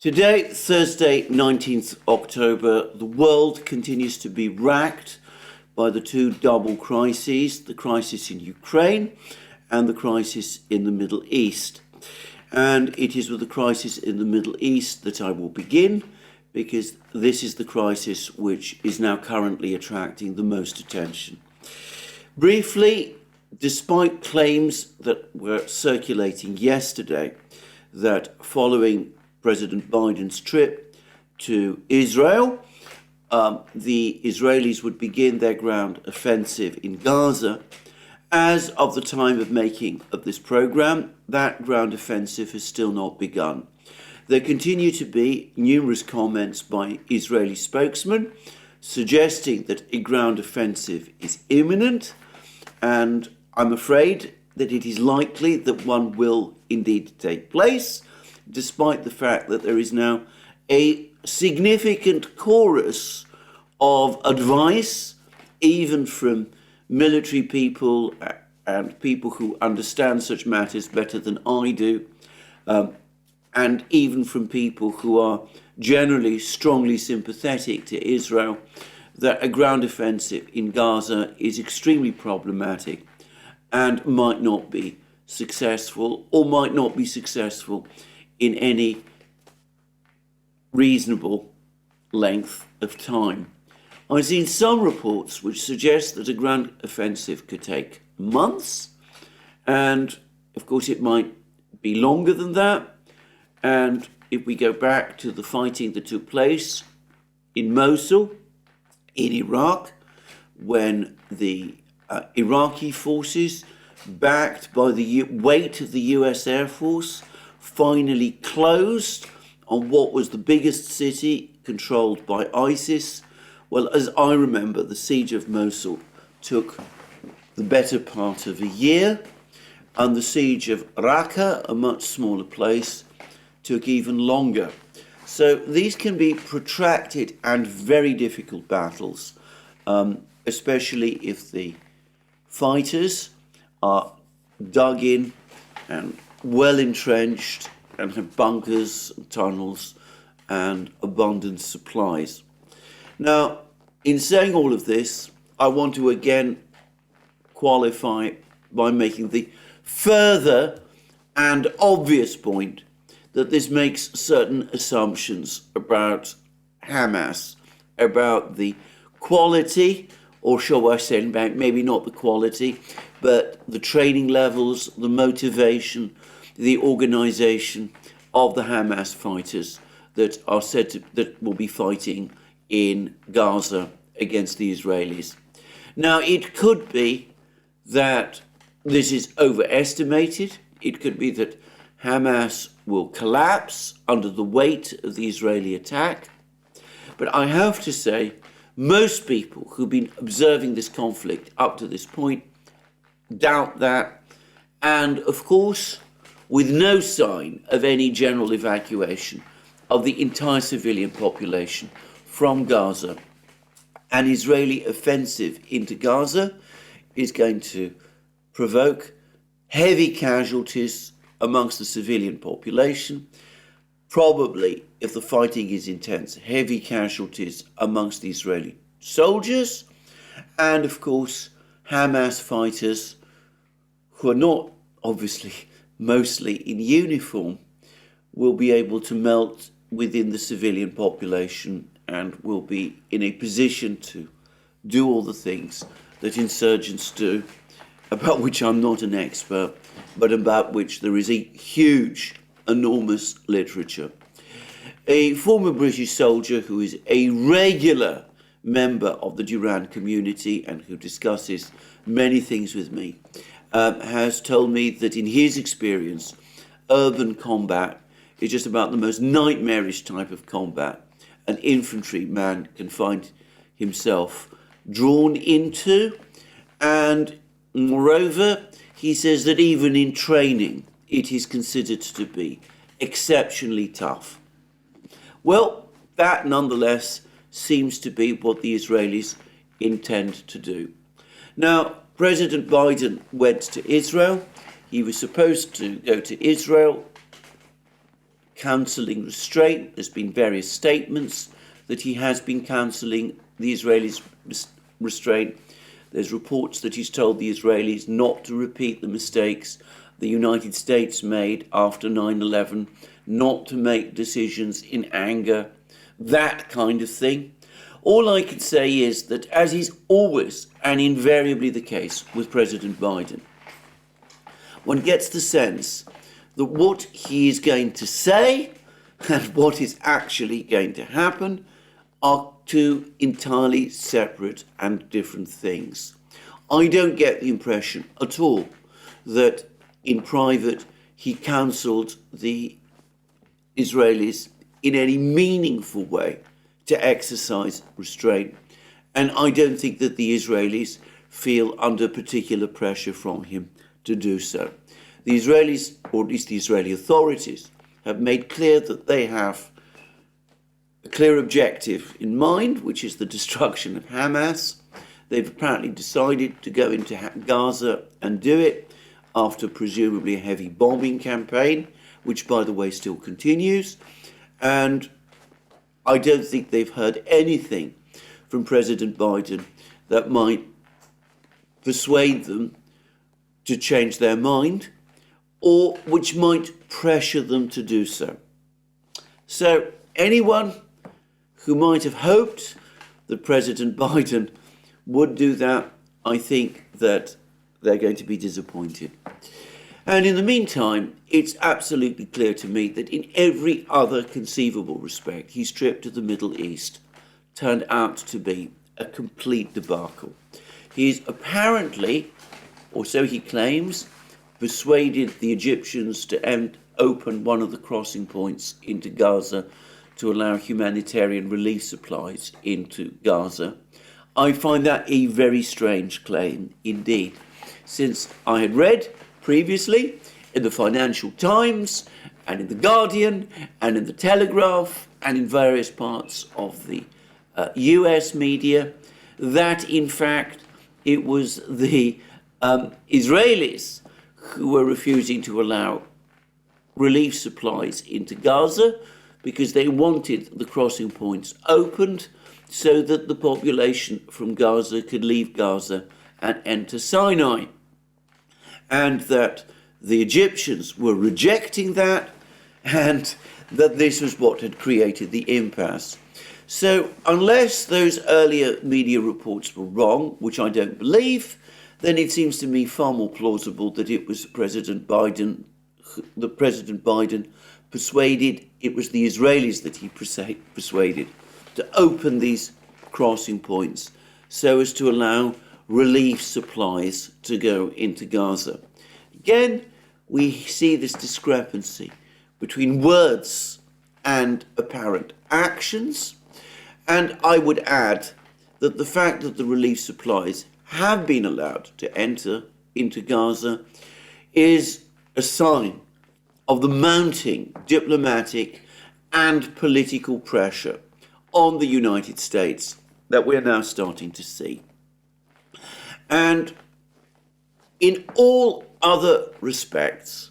Today, Thursday, 19th October, the world continues to be racked by the two double crises, the crisis in Ukraine and the crisis in the Middle East. And it is with the crisis in the Middle East that I will begin, because this is the crisis which is now currently attracting the most attention. Briefly, despite claims that were circulating yesterday that following President Biden's trip to Israel, the Israelis would begin their ground offensive in Gaza. As of the time of making of this program, that ground offensive has still not begun. There continue to be numerous comments by Israeli spokesmen suggesting that a ground offensive is imminent, and I'm afraid that it is likely that one will indeed take place, despite the fact that there is now a significant chorus of advice, even from military people and people who understand such matters better than I do, and even from people who are generally strongly sympathetic to Israel, that a ground offensive in Gaza is extremely problematic and might not be successful, or might not be successful in any reasonable length of time. I've seen some reports which suggest that a ground offensive could take months, and of course it might be longer than that. And if we go back to the fighting that took place in Mosul, in Iraq, when the Iraqi forces, backed by the weight of the US Air Force, finally closed on what was the biggest city controlled by ISIS. Well, as I remember, the siege of Mosul took the better part of a year, and the siege of Raqqa, a much smaller place, took even longer. So these can be protracted and very difficult battles, especially if the fighters are dug in and well entrenched and have bunkers, tunnels, and abundant supplies. Now, in saying all of this, I want to again qualify by making the further and obvious point that this makes certain assumptions about Hamas, about the quality, or shall I say, maybe not the quality, but the training levels, the motivation, the organization of the Hamas fighters that are said to, that will be fighting in Gaza against the Israelis. Now, it could be that this is overestimated. It could be that Hamas will collapse under the weight of the Israeli attack. But I have to say, most people who've been observing this conflict up to this point doubt that, and of course, with no sign of any general evacuation of the entire civilian population from Gaza. An Israeli offensive into Gaza is going to provoke heavy casualties amongst the civilian population, probably, if the fighting is intense, heavy casualties amongst the Israeli soldiers, and of course Hamas fighters who are not obviously mostly in uniform will be able to melt within the civilian population and will be in a position to do all the things that insurgents do, about which I'm not an expert, but about which there is a huge, enormous literature. A former British soldier who is a regular member of the Duran community and who discusses many things with me, has told me that in his experience, urban combat is just about the most nightmarish type of combat an infantryman can find himself drawn into. And moreover, he says that even in training, it is considered to be exceptionally tough. Well, that nonetheless seems to be what the Israelis intend to do. Now, President Biden went to Israel. He was supposed to go to Israel counselling restraint. There's been various statements that he has been counselling the Israelis restraint. There's reports that he's told the Israelis not to repeat the mistakes the United States made after 9/11, not to make decisions in anger, that kind of thing. All I can say is that, as is always and invariably the case with President Biden, one gets the sense that what he is going to say and what is actually going to happen are two entirely separate and different things. I don't get the impression at all that in private he counselled the Israelis in any meaningful way to exercise restraint. And I don't think that the Israelis feel under particular pressure from him to do so. The Israelis, or at least the Israeli authorities, have made clear that they have a clear objective in mind, which is the destruction of Hamas. They've apparently decided to go into Gaza and do it after presumably a heavy bombing campaign, which, by the way, still continues. And I don't think they've heard anything from President Biden that might persuade them to change their mind, or which might pressure them to do so. So anyone who might have hoped that President Biden would do that, I think that they're going to be disappointed. And in the meantime, it's absolutely clear to me that in every other conceivable respect, his trip to the Middle East turned out to be a complete debacle. He's apparently, or so he claims, persuaded the Egyptians to open one of the crossing points into Gaza to allow humanitarian relief supplies into Gaza. I find that a very strange claim indeed, since I had read previously in the Financial Times and in the Guardian and in the Telegraph and in various parts of the US media that in fact it was the Israelis who were refusing to allow relief supplies into Gaza because they wanted the crossing points opened so that the population from Gaza could leave Gaza and enter Sinai. And that the Egyptians were rejecting that, and that this was what had created the impasse. So unless those earlier media reports were wrong, which I don't believe, then it seems to me far more plausible that it was President Biden persuaded, it was the Israelis that he persuaded to open these crossing points so as to allow relief supplies to go into Gaza. Again, we see this discrepancy between words and apparent actions. And I would add that the fact that the relief supplies have been allowed to enter into Gaza is a sign of the mounting diplomatic and political pressure on the United States that we're now starting to see. And in all other respects,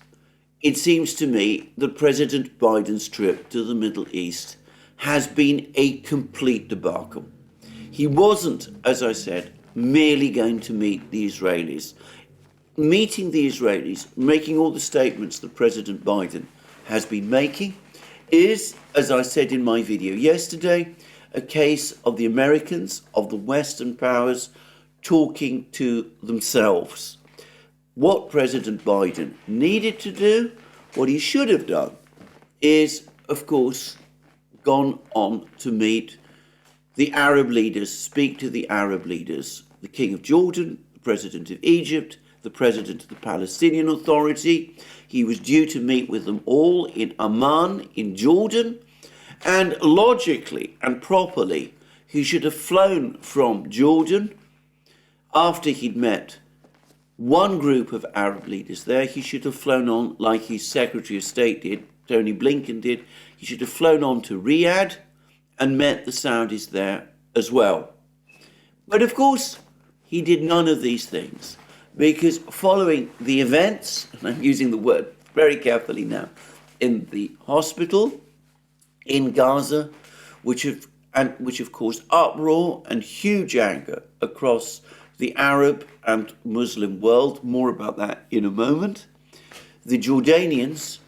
it seems to me that President Biden's trip to the Middle East has been a complete debacle. He wasn't, as I said, merely going to meet the Israelis. Meeting the Israelis, making all the statements that President Biden has been making, is, as I said in my video yesterday, a case of the Americans, of the Western powers, talking to themselves. What President Biden needed to do, what he should have done, is, of course, gone on to meet the Arab leaders, speak to the Arab leaders, the King of Jordan, the President of Egypt, the President of the Palestinian Authority. He was due to meet with them all in Amman, in Jordan, and logically and properly, he should have flown from Jordan after he'd met one group of Arab leaders there. He should have flown on, like his Secretary of State did, Tony Blinken did. He should have flown on to Riyadh and met the Saudis there as well. But of course, he did none of these things because following the events, and I'm using the word very carefully now, in the hospital in Gaza, which have caused uproar and huge anger across the Arab and Muslim world. More about that in a moment. The Jordanians,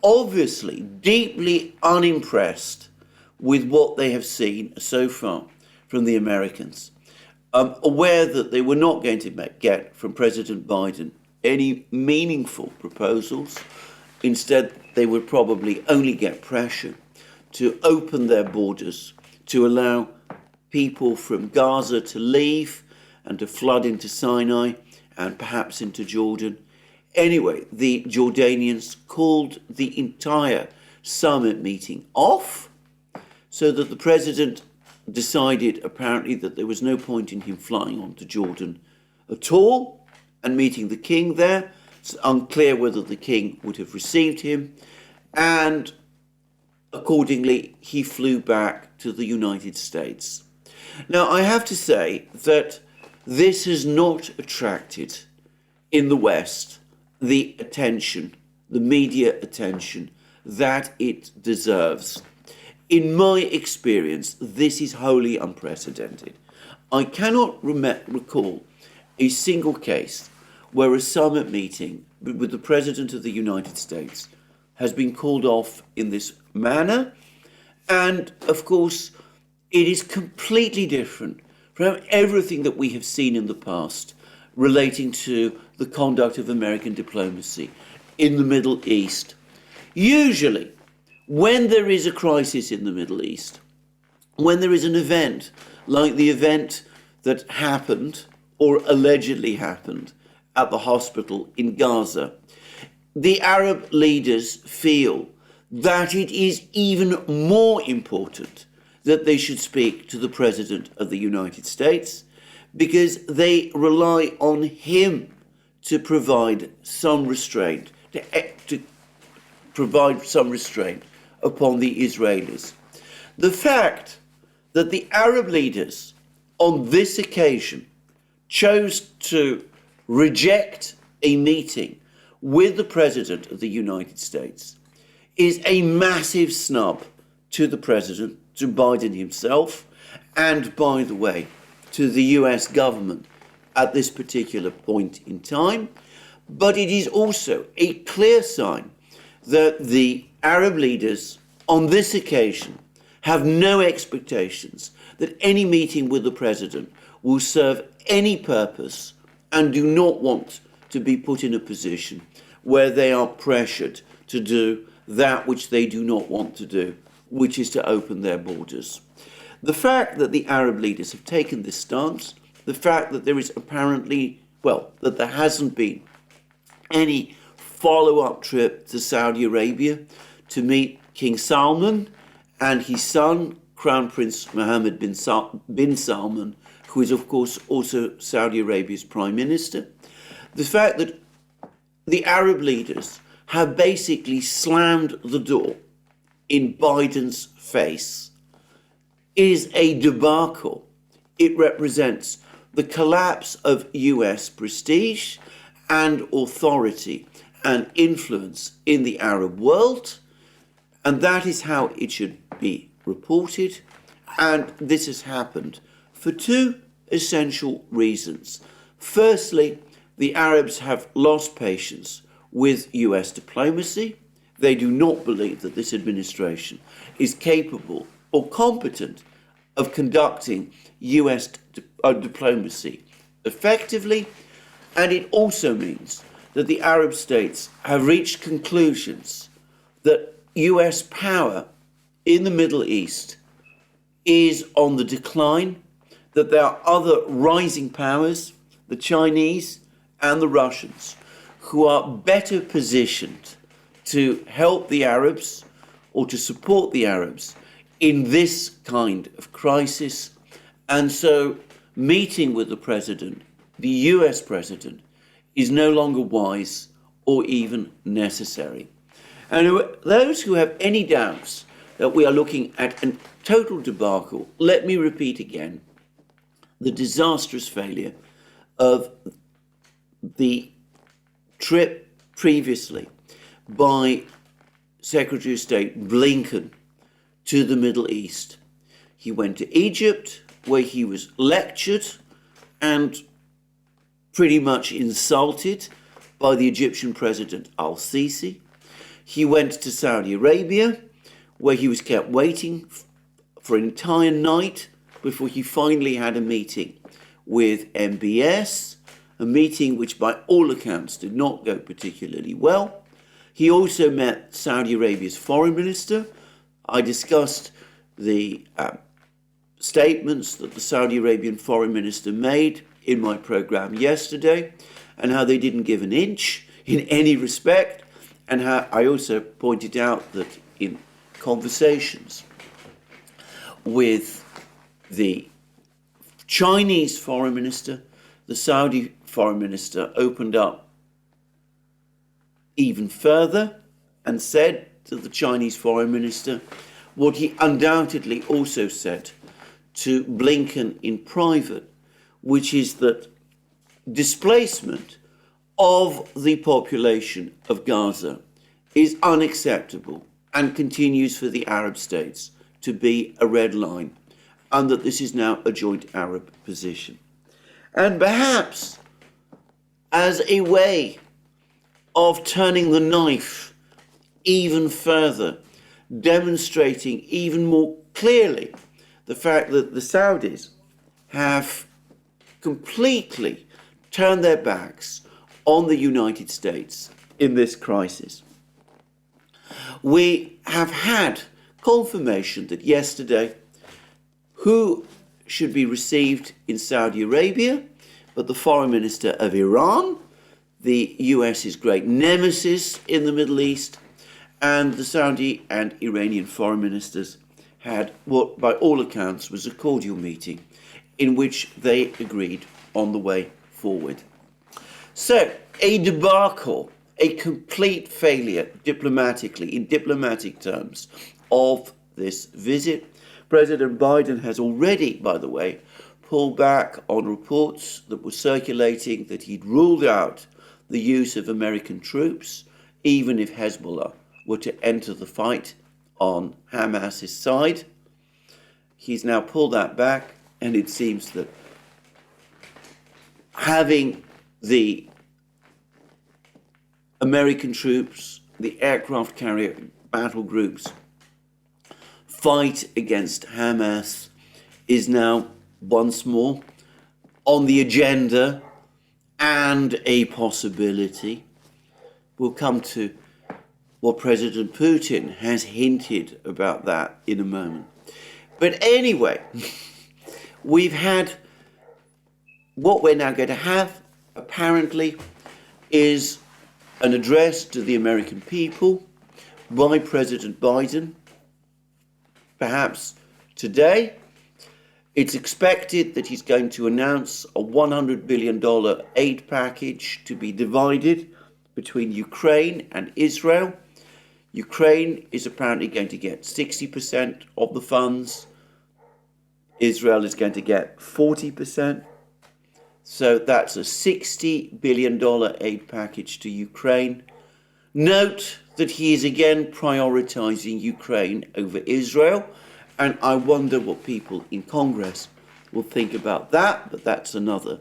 obviously deeply unimpressed with what they have seen so far from the Americans, aware that they were not going to get from President Biden any meaningful proposals. Instead, they would probably only get pressure to open their borders, to allow people from Gaza to leave and to flood into Sinai and perhaps into Jordan. Anyway, the Jordanians called the entire summit meeting off, so that the president decided apparently that there was no point in him flying on to Jordan at all and meeting the king there. It's unclear whether the king would have received him, and accordingly he flew back to the United States. Now, I have to say that this has not attracted in the West the attention, the media attention that it deserves. In my experience, this is wholly unprecedented. I cannot recall a single case where a summit meeting with the President of the United States has been called off in this manner. And of course, it is completely different from everything that we have seen in the past relating to the conduct of American diplomacy in the Middle East. Usually, when there is a crisis in the Middle East, when there is an event like the event that happened or allegedly happened at the hospital in Gaza, the Arab leaders feel that it is even more important that they should speak to the President of the United States, because they rely on him to provide some restraint, to provide some restraint upon the Israelis. The fact that the Arab leaders on this occasion chose to reject a meeting with the President of the United States is a massive snub to the President, to Biden himself, and, by the way, to the US government at this particular point in time. But it is also a clear sign that the Arab leaders on this occasion have no expectations that any meeting with the President will serve any purpose, and do not want to be put in a position where they are pressured to do that which they do not want to do, which is to open their borders. The fact that the Arab leaders have taken this stance, the fact that there is apparently, that there hasn't been any follow-up trip to Saudi Arabia to meet King Salman and his son, Crown Prince Mohammed bin Salman, who is, of course, also Saudi Arabia's Prime Minister. The fact that the Arab leaders have basically slammed the door in Biden's face is a debacle. It represents the collapse of US prestige and authority and influence in the Arab world, and that is how it should be reported. And this has happened for two essential reasons. Firstly, the Arabs have lost patience with US diplomacy. They do not believe that this administration is capable or competent of conducting US diplomacy effectively. And it also means that the Arab states have reached conclusions that US power in the Middle East is on the decline, that there are other rising powers, the Chinese and the Russians, who are better positioned to help the Arabs or to support the Arabs in this kind of crisis. And so meeting with the president, the US president, is no longer wise or even necessary. And those who have any doubts that we are looking at a total debacle, let me repeat again the disastrous failure of the trip previously by Secretary of State Blinken to the Middle East. He went to Egypt, where he was lectured and pretty much insulted by the Egyptian President al-Sisi. He went to Saudi Arabia, where he was kept waiting for an entire night before he finally had a meeting with MBS, a meeting which by all accounts did not go particularly well. He also met Saudi Arabia's foreign minister. I discussed the statements that the Saudi Arabian foreign minister made in my program yesterday, and how they didn't give an inch in any respect, and how I also pointed out that in conversations with the Chinese foreign minister, the Saudi foreign minister opened up even further and said to the Chinese foreign minister what he undoubtedly also said to Blinken in private, which is that displacement of the population of Gaza is unacceptable and continues for the Arab states to be a red line, and that this is now a joint Arab position. And perhaps as a way of turning the knife even further, demonstrating even more clearly the fact that the Saudis have completely turned their backs on the United States in this crisis. We have had confirmation that yesterday who should be received in Saudi Arabia but the foreign minister of Iran, the US's great nemesis in the Middle East, and the Saudi and Iranian foreign ministers had what by all accounts was a cordial meeting in which they agreed on the way forward. So, a debacle, a complete failure diplomatically, in diplomatic terms, of this visit. President Biden has already, by the way, pulled back on reports that were circulating that he'd ruled out the use of American troops, even if Hezbollah were to enter the fight on Hamas's side. He's now pulled that back, and it seems that having the American troops, the aircraft carrier battle groups, fight against Hamas is now once more on the agenda and a possibility. We'll come to what President Putin has hinted about that in a moment. But anyway, we've had what we're now going to have, apparently, is an address to the American people by President Biden, perhaps today. It's expected that he's going to announce a $100 billion aid package to be divided between Ukraine and Israel. Ukraine is apparently going to get 60% of the funds. Israel is going to get 40%. So that's a $60 billion aid package to Ukraine. Note that he is again prioritizing Ukraine over Israel, and I wonder what people in Congress will think about that, but that's another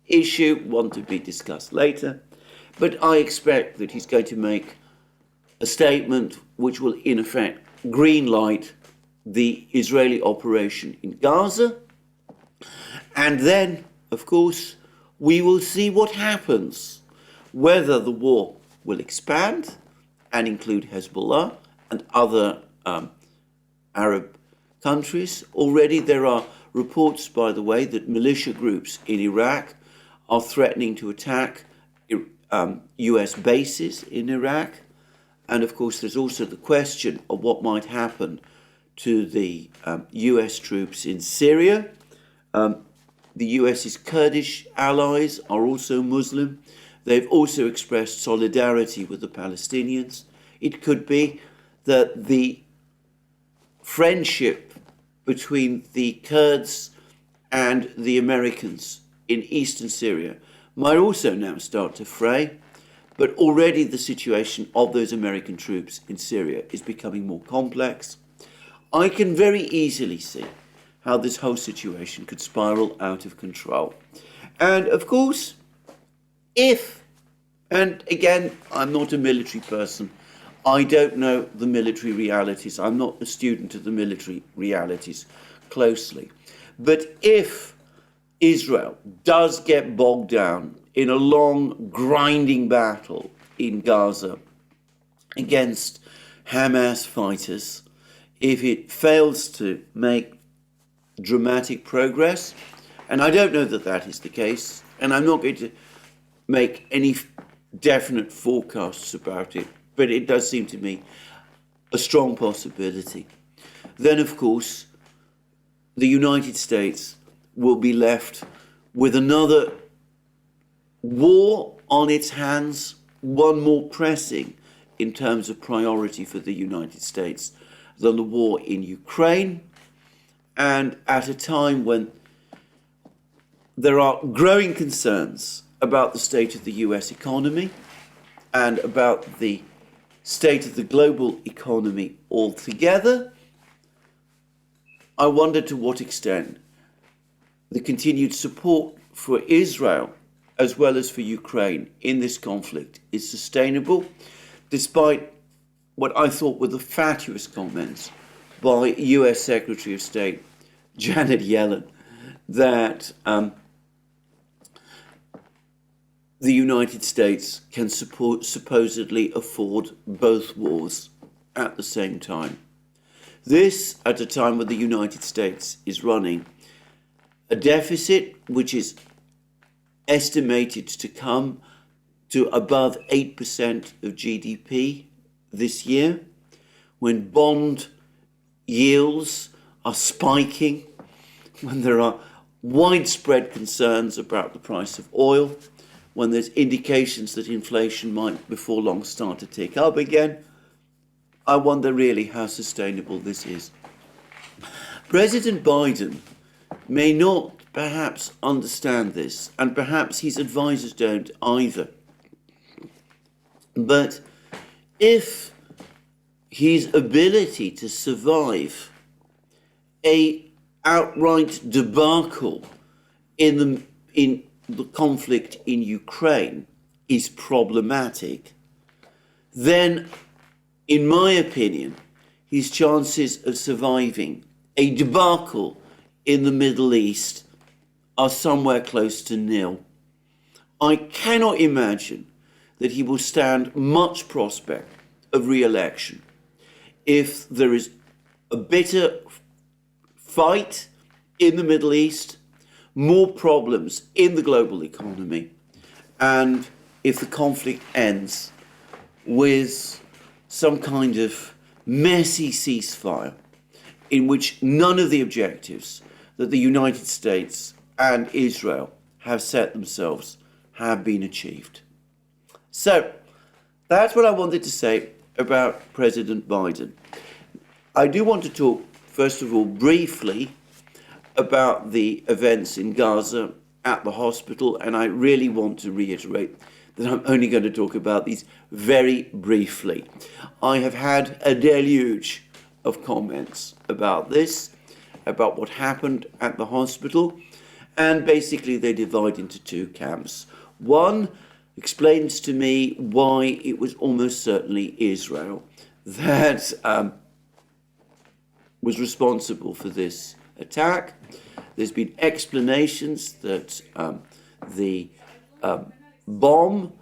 issue, one to be discussed later. But I expect that he's going to make a statement which will, in effect, green light the Israeli operation in Gaza. And then, of course, we will see what happens, whether the war will expand and include Hezbollah and other Arab countries. Already there are reports, by the way, that militia groups in Iraq are threatening to attack US bases in Iraq. And of course, there's also the question of what might happen to the US troops in Syria. The US's Kurdish allies are also Muslim. They've also expressed solidarity with the Palestinians. It could be that the friendship between the Kurds and the Americans in eastern Syria might also now start to fray. But already the situation of those American troops in Syria is becoming more complex. I can very easily see how this whole situation could spiral out of control. And of course, and again, I'm not a military person, I don't know the military realities, I'm not a student of the military realities closely, but if Israel does get bogged down in a long, grinding battle in Gaza against Hamas fighters, if it fails to make dramatic progress, and I don't know that that is the case, and I'm not going to make any definite forecasts about it, but it does seem to me a strong possibility, then of course the United States will be left with another war on its hands, one more pressing in terms of priority for the United States than the war in Ukraine, and at a time when there are growing concerns about the state of the US economy and about the state of the global economy altogether, I wonder to what extent the continued support for Israel as well as for Ukraine in this conflict is sustainable, despite what I thought were the fatuous comments by US Secretary of State Janet Yellen that the United States can supposedly afford both wars at the same time. This at a time when the United States is running a deficit which is estimated to come to above 8% of GDP this year, when bond yields are spiking, when there are widespread concerns about the price of oil, when there's indications that inflation might before long start to tick up again, I wonder really how sustainable this is. President Biden may not perhaps understand this, and perhaps his advisors don't either. But if his ability to survive a outright debacle in the conflict in Ukraine is problematic, then, in my opinion, his chances of surviving a debacle in the Middle East are somewhere close to nil. I cannot imagine that he will stand much prospect of re-election if there is a bitter fight in the Middle East, more problems in the global economy, and if the conflict ends with some kind of messy ceasefire in which none of the objectives that the United States and Israel have set themselves have been achieved. So that's what I wanted to say about President Biden. I do want to talk, first of all, briefly about the events in Gaza at the hospital, and I really want to reiterate that I'm only going to talk about these very briefly. I have had a deluge of comments about this, about what happened at the hospital, and basically they divide into two camps. One explains to me why it was almost certainly Israel that was responsible for this attack. There's been explanations that the bomb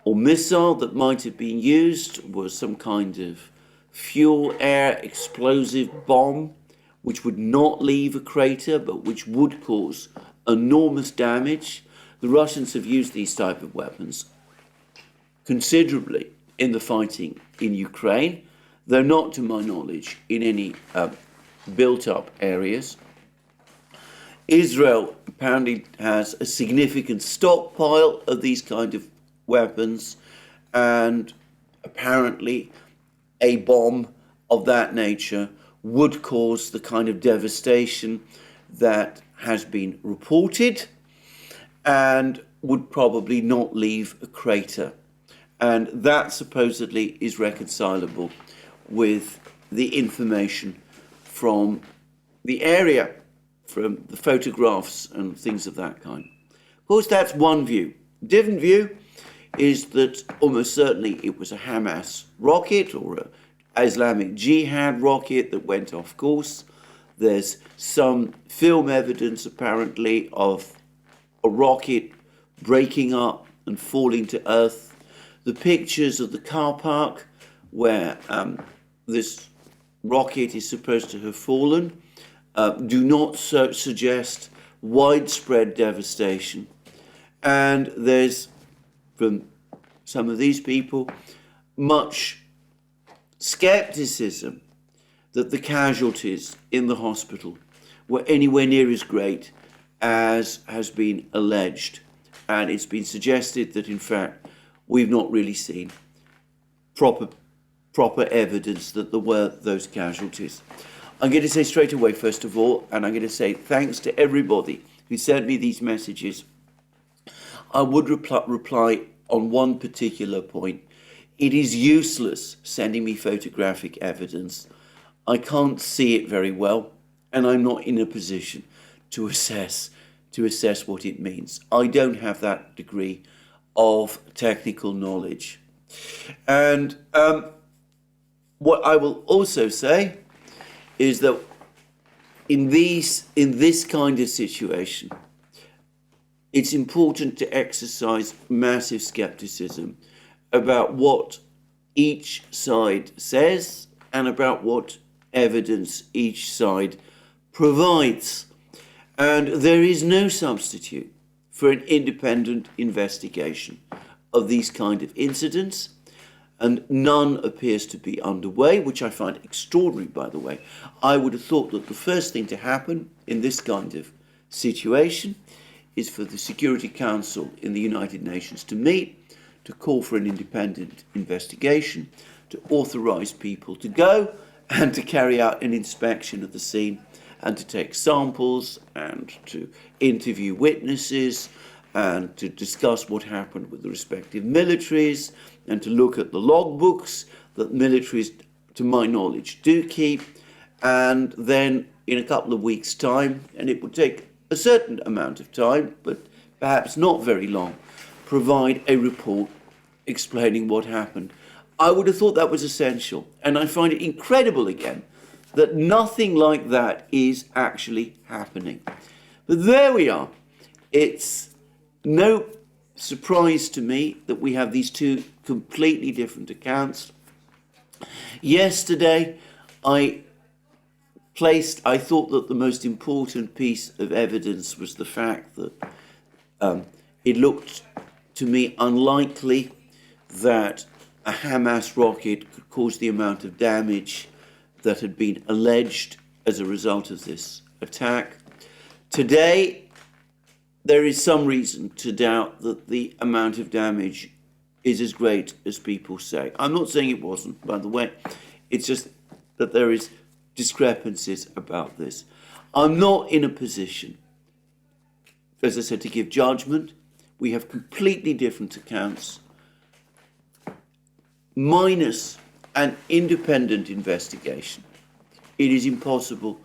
or missile that might have been used was some kind of fuel air explosive bomb which would not leave a crater but which would cause enormous damage. The Russians have used these type of weapons considerably in the fighting in Ukraine, though not to my knowledge in any built-up areas. Israel apparently has a significant stockpile of these kind of weapons, and apparently a bomb of that nature would cause the kind of devastation that has been reported and would probably not leave a crater. And that supposedly is reconcilable with the information from the area, from the photographs and things of that kind. Of course, that's one view. Different view is that almost certainly it was a Hamas rocket or an Islamic Jihad rocket that went off course. There's some film evidence apparently of a rocket breaking up and falling to earth. The pictures of the car park where this rocket is supposed to have fallen do not suggest widespread devastation. And there's, from some of these people, much skepticism that the casualties in the hospital were anywhere near as great as has been alleged. And it's been suggested that, in fact, we've not really seen proper evidence that there were those casualties. I'm going to say straight away, first of all, and I'm going to say thanks to everybody who sent me these messages. I would reply on one particular point. It is useless sending me photographic evidence. I can't see it very well, and I'm not in a position to assess what it means. I don't have that degree of technical knowledge. And what I will also say is that in this kind of situation, it's important to exercise massive skepticism about what each side says and about what evidence each side provides. And there is no substitute for an independent investigation of these kind of incidents, and none appears to be underway, which I find extraordinary, by the way. I would have thought that the first thing to happen in this kind of situation is for the Security Council in the United Nations to meet, to call for an independent investigation, to authorize people to go and to carry out an inspection of the scene and to take samples and to interview witnesses and to discuss what happened with the respective militaries and to look at the logbooks that militaries, to my knowledge, do keep. And then in a couple of weeks' time, and it would take a certain amount of time, but perhaps not very long, provide a report explaining what happened. I would have thought that was essential. And I find it incredible again that nothing like that is actually happening. But there we are. It's no surprise to me that we have these two completely different accounts. Yesterday, I thought that the most important piece of evidence was the fact that it looked to me unlikely that a Hamas rocket could cause the amount of damage that had been alleged as a result of this attack. Today, there is some reason to doubt that the amount of damage is as great as people say. I'm not saying it wasn't, by the way. It's just that there is discrepancies about this. I'm not in a position, as I said, to give judgment. We have completely different accounts, minus an independent investigation. It is impossible,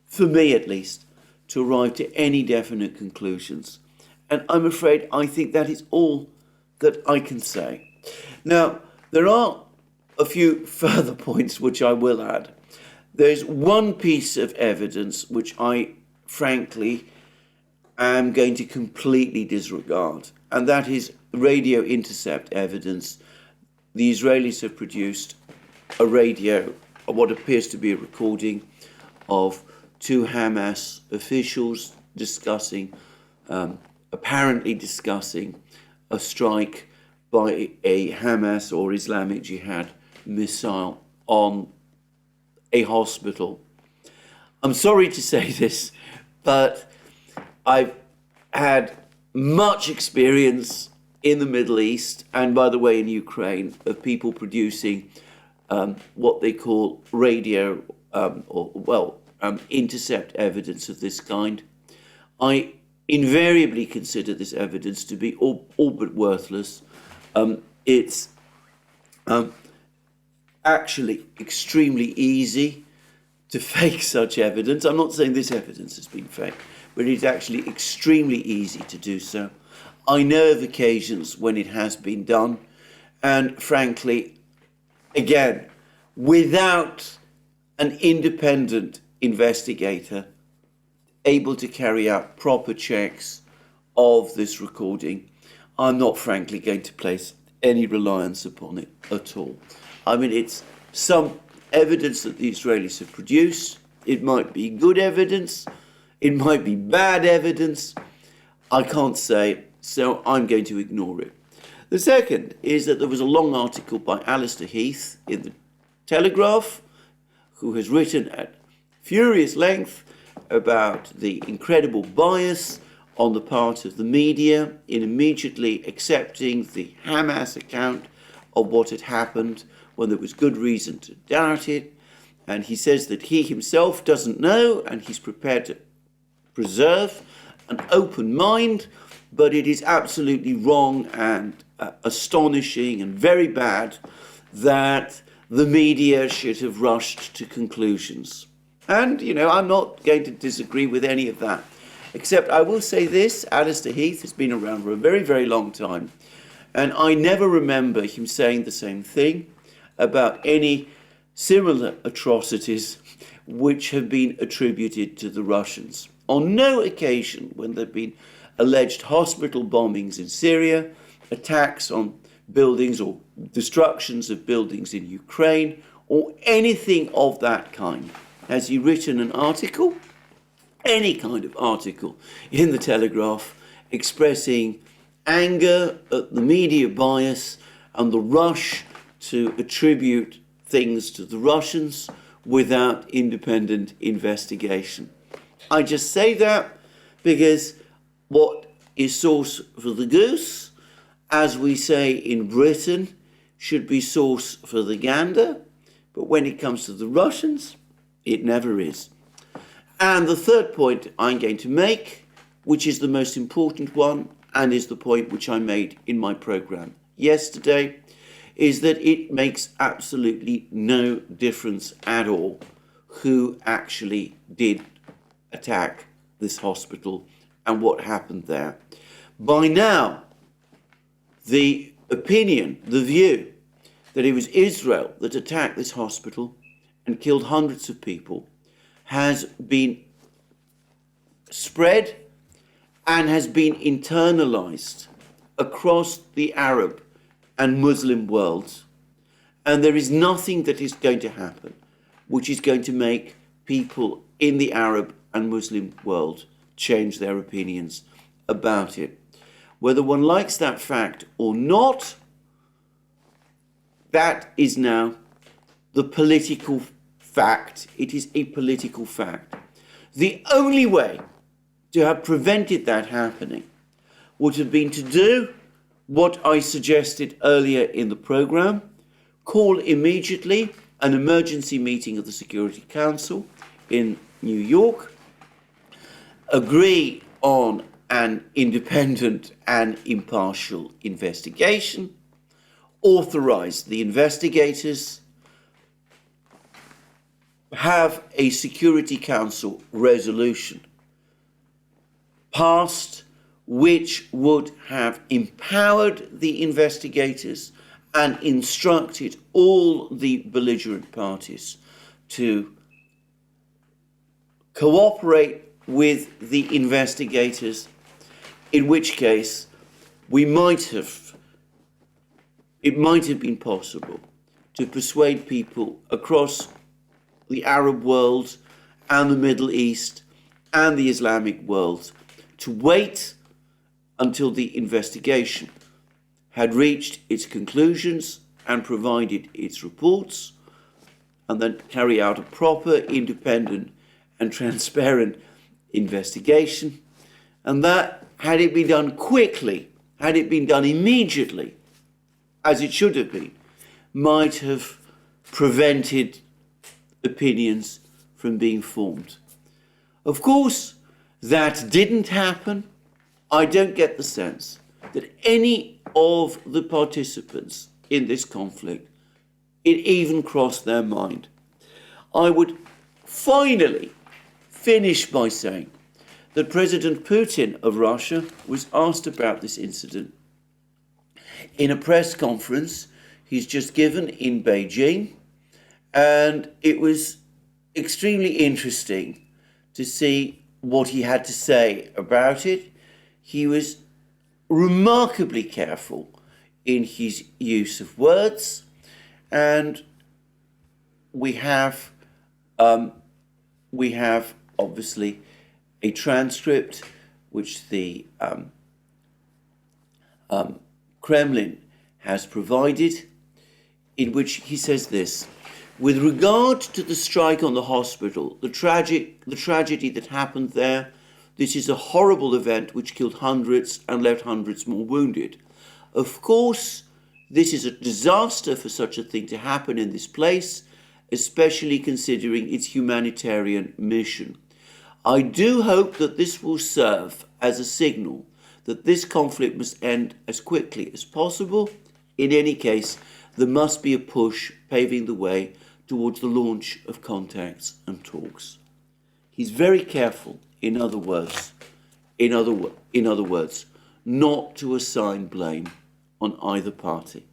for me at least, to arrive to any definite conclusions. And I'm afraid I think that is all that I can say. Now, there are a few further points which I will add. There's one piece of evidence which I, frankly, am going to completely disregard, and that is radio intercept evidence. The Israelis have produced a radio, what appears to be a recording of two Hamas officials apparently discussing a strike by a Hamas or Islamic Jihad missile on a hospital. I'm sorry to say this, but I've had much experience in the Middle East, and by the way in Ukraine, of people producing what they call radio intercept evidence of this kind. I invariably consider this evidence to be all but worthless. it's actually extremely easy to fake such evidence. I'm not saying this evidence has been faked, but it's actually extremely easy to do so. I know of occasions when it has been done, and frankly, again, without an independent investigator able to carry out proper checks of this recording, I'm not frankly going to place any reliance upon it at all. I mean, it's some evidence that the Israelis have produced. It might be good evidence, it might be bad evidence. I can't say, so I'm going to ignore it. The second is that there was a long article by Alistair Heath in the Telegraph, who has written at furious length about the incredible bias on the part of the media in immediately accepting the Hamas account of what had happened when there was good reason to doubt it. And he says that he himself doesn't know, and he's prepared to preserve an open mind, but it is absolutely wrong and astonishing and very bad that the media should have rushed to conclusions. And, I'm not going to disagree with any of that, except I will say this: Alistair Heath has been around for a very, very long time, and I never remember him saying the same thing about any similar atrocities which have been attributed to the Russians. On no occasion, when there have been alleged hospital bombings in Syria, attacks on buildings or destructions of buildings in Ukraine, or anything of that kind, has he written an article, any kind of article, in the Telegraph expressing anger at the media bias and the rush to attribute things to the Russians without independent investigation. I just say that because what is sauce for the goose, as we say in Britain, should be sauce for the gander, but when it comes to the Russians, it never is. And the third point I'm going to make, which is the most important one, and is the point which I made in my programme yesterday, is that it makes absolutely no difference at all who actually did attack this hospital and what happened there. By now, the opinion, the view, that it was Israel that attacked this hospital and killed hundreds of people has been spread and has been internalized across the Arab and Muslim worlds. And there is nothing that is going to happen which is going to make people in the Arab and Muslim world change their opinions about it. Whether one likes that fact or not, that is now the political fact. It is a political fact. The only way to have prevented that happening would have been to do what I suggested earlier in the programme: call immediately an emergency meeting of the Security Council in New York, agree on an independent and impartial investigation, authorise the investigators, have a Security Council resolution passed which would have empowered the investigators and instructed all the belligerent parties to cooperate with the investigators, in which case it might have been possible to persuade people across the Arab world and the Middle East and the Islamic world to wait until the investigation had reached its conclusions and provided its reports, and then carry out a proper, independent and transparent investigation. And that, had it been done quickly, had it been done immediately, as it should have been, might have prevented opinions from being formed. Of course, that didn't happen. I don't get the sense that any of the participants in this conflict it even crossed their mind. I would finally finish by saying that President Putin of Russia was asked about this incident in a press conference he's just given in Beijing, and it was extremely interesting to see what he had to say about it. He was remarkably careful in his use of words, and we have obviously a transcript which the Kremlin has provided, in which he says this: with regard to the strike on the hospital, the tragedy that happened there, this is a horrible event which killed hundreds and left hundreds more wounded. Of course, this is a disaster for such a thing to happen in this place, especially considering its humanitarian mission. I do hope that this will serve as a signal that this conflict must end as quickly as possible. In any case, there must be a push paving the way towards the launch of contacts and talks. He's very careful, in other words, not to assign blame on either party.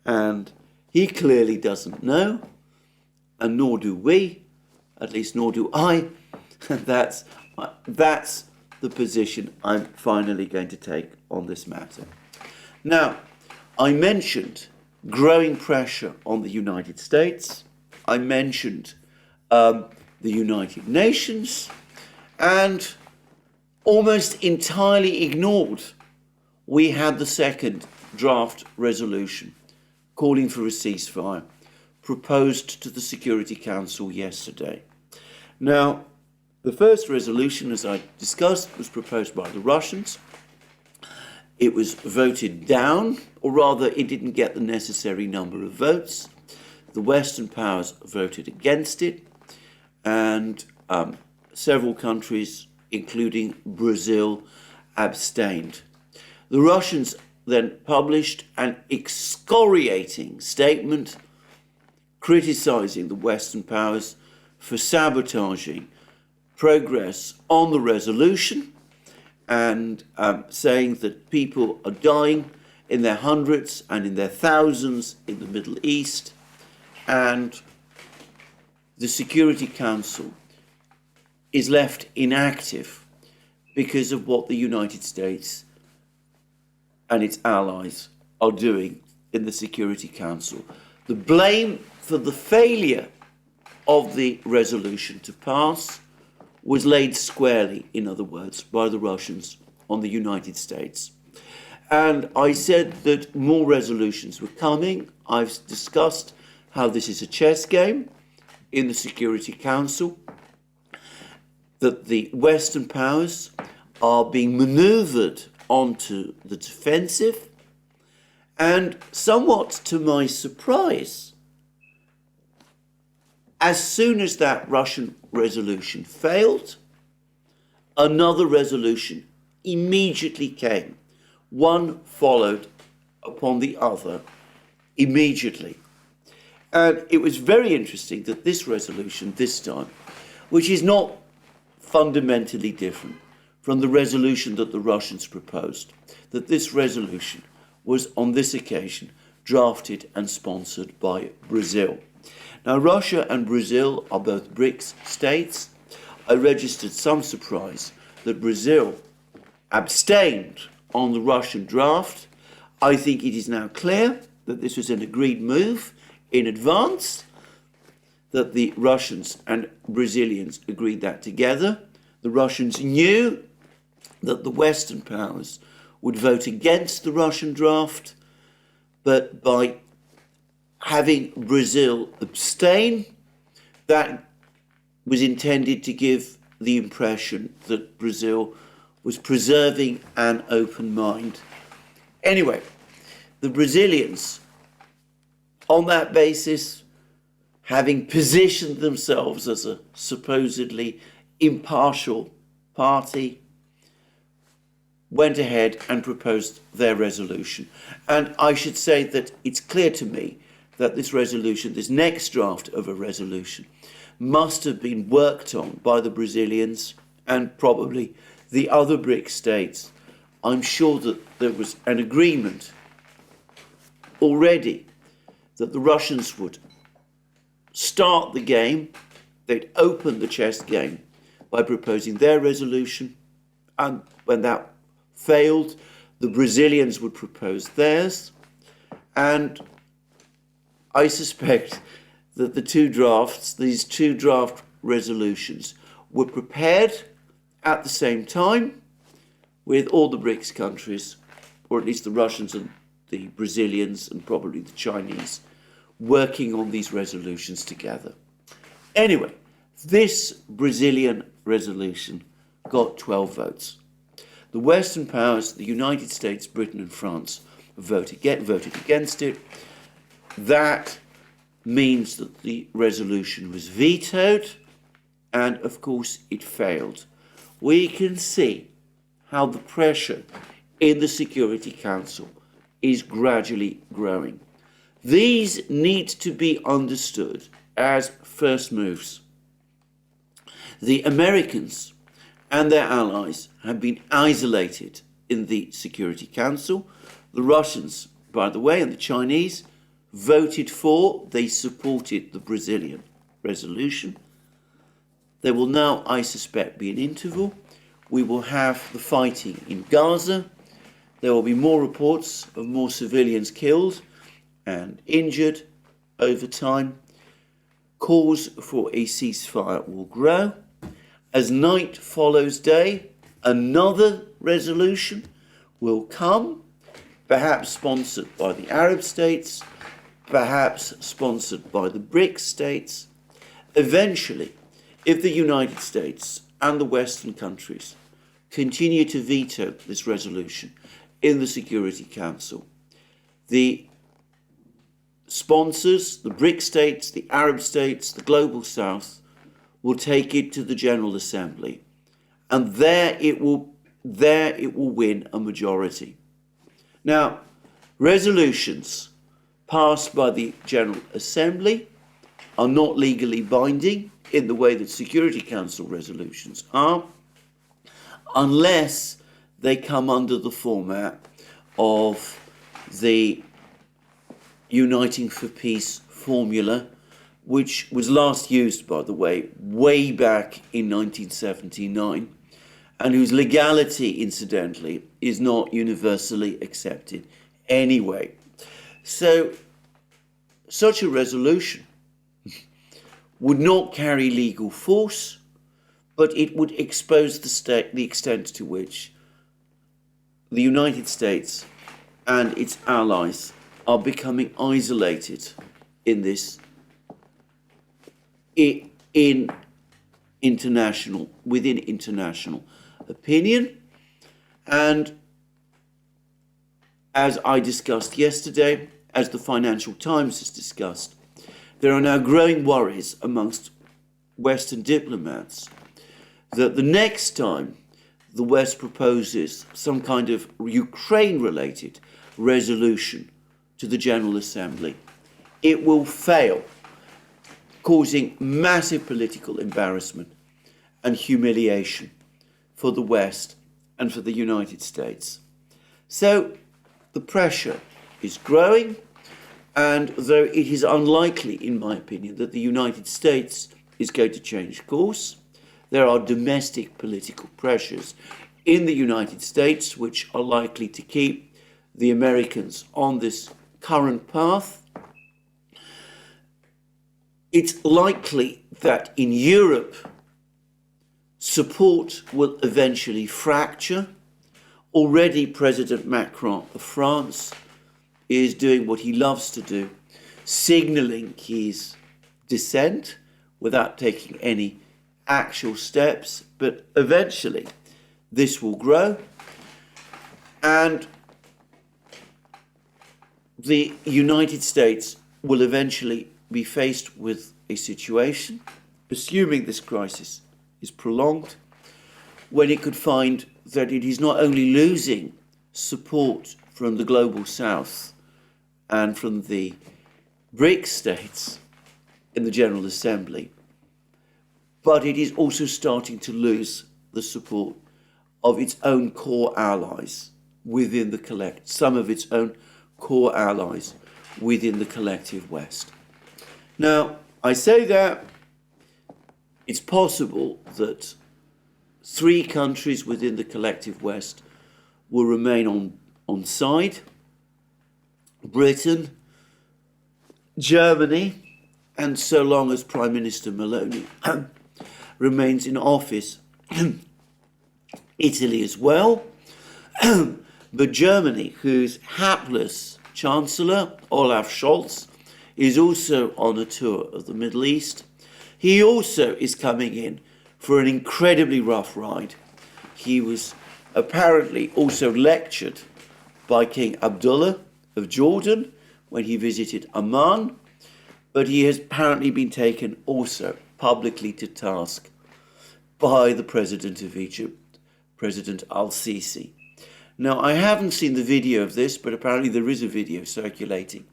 And he clearly doesn't know, and nor do we, at least nor do I. That's the position I'm finally going to take on this matter. Now, I mentioned growing pressure on the United States. I mentioned the United Nations, and almost entirely ignored, we had the second draft resolution calling for a ceasefire proposed to the Security Council yesterday. Now, the first resolution, as I discussed, was proposed by the Russians. It was voted down, or rather it didn't get the necessary number of votes. The Western powers voted against it, and several countries, including Brazil, abstained. The Russians then published an excoriating statement criticizing the Western powers for sabotaging progress on the resolution, and saying that people are dying in their hundreds and in their thousands in the Middle East, and the Security Council is left inactive because of what the United States and its allies are doing in the Security Council. The blame for the failure of the resolution to pass was laid squarely, in other words, by the Russians on the United States. And I said that more resolutions were coming. I've discussed how this is a chess game in the Security Council, that the Western powers are being maneuvered onto the defensive, and somewhat to my surprise, as soon as that Russian resolution failed, another resolution immediately came. One followed upon the other immediately. And it was very interesting that this resolution this time, which is not fundamentally different from the resolution that the Russians proposed, that this resolution was on this occasion drafted and sponsored by Brazil. Now, Russia and Brazil are both BRICS states. I registered some surprise that Brazil abstained on the Russian draft. I think it is now clear that this was an agreed move in advance, that the Russians and Brazilians agreed that together. The Russians knew that the Western powers would vote against the Russian draft, but by having Brazil abstain, that was intended to give the impression that Brazil was preserving an open mind. Anyway, the Brazilians, on that basis, having positioned themselves as a supposedly impartial party, went ahead and proposed their resolution. And I should say that it's clear to me that this resolution, this next draft of a resolution, must have been worked on by the Brazilians and probably the other BRICS states. I'm sure that there was an agreement already that the Russians would start the game, they'd open the chess game by proposing their resolution, and when that failed, the Brazilians would propose theirs, and I suspect that these two draft resolutions, were prepared at the same time with all the BRICS countries, or at least the Russians and the Brazilians and probably the Chinese, working on these resolutions together. Anyway, this Brazilian resolution got 12 votes. The Western powers, the United States, Britain and France, voted against it. That means that the resolution was vetoed, and of course it failed. We can see how the pressure in the Security Council is gradually growing. These need to be understood as first moves. The Americans and their allies have been isolated in the Security Council. The Russians, by the way, and the Chinese voted for, they supported the Brazilian resolution. There will now, I suspect, be an interval. We will have the fighting in Gaza. There will be more reports of more civilians killed and injured over time. Calls for a ceasefire will grow. As night follows day, another resolution will come, perhaps sponsored by the Arab states, perhaps sponsored by the BRICS states. Eventually, if the United States and the Western countries continue to veto this resolution in the Security Council, the sponsors, the BRICS states, the Arab states, the Global South, will take it to the General Assembly, and there it will win a majority. Now, resolutions passed by the General Assembly are not legally binding in the way that Security Council resolutions are, unless they come under the format of the Uniting for Peace formula, which was last used, by the way, way back in 1979, and whose legality, incidentally, is not universally accepted anyway. So, such a resolution would not carry legal force, but it would expose the extent to which the United States and its allies are becoming isolated in this, within international opinion. And as I discussed yesterday, as the Financial Times has discussed, there are now growing worries amongst Western diplomats that the next time the West proposes some kind of Ukraine-related resolution to the General Assembly, it will fail, causing massive political embarrassment and humiliation for the West and for the United States. So the pressure is growing, and though it is unlikely, in my opinion, that the United States is going to change course, there are domestic political pressures in the United States which are likely to keep the Americans on this current path. It's likely that in Europe, support will eventually fracture. Already President Macron of France is doing what he loves to do, signalling his dissent without taking any actual steps, but eventually this will grow, and the United States will eventually be faced with a situation, assuming this crisis is prolonged, when it could find that it is not only losing support from the global south and from the BRICS states in the General Assembly, but it is also starting to lose the support of its own core allies within the some of its own core allies within the collective West. Now, I say that it's possible that 3 countries within the collective West will remain on side: Britain, Germany, and so long as Prime Minister Meloni remains in office, Italy as well. But Germany, whose hapless Chancellor, Olaf Scholz, is also on a tour of the Middle East, he also is coming in for an incredibly rough ride. He was apparently also lectured by King Abdullah of Jordan when he visited Amman, but he has apparently been taken also publicly to task by the President of Egypt, President al-Sisi. Now, I haven't seen the video of this, but apparently there is a video circulating.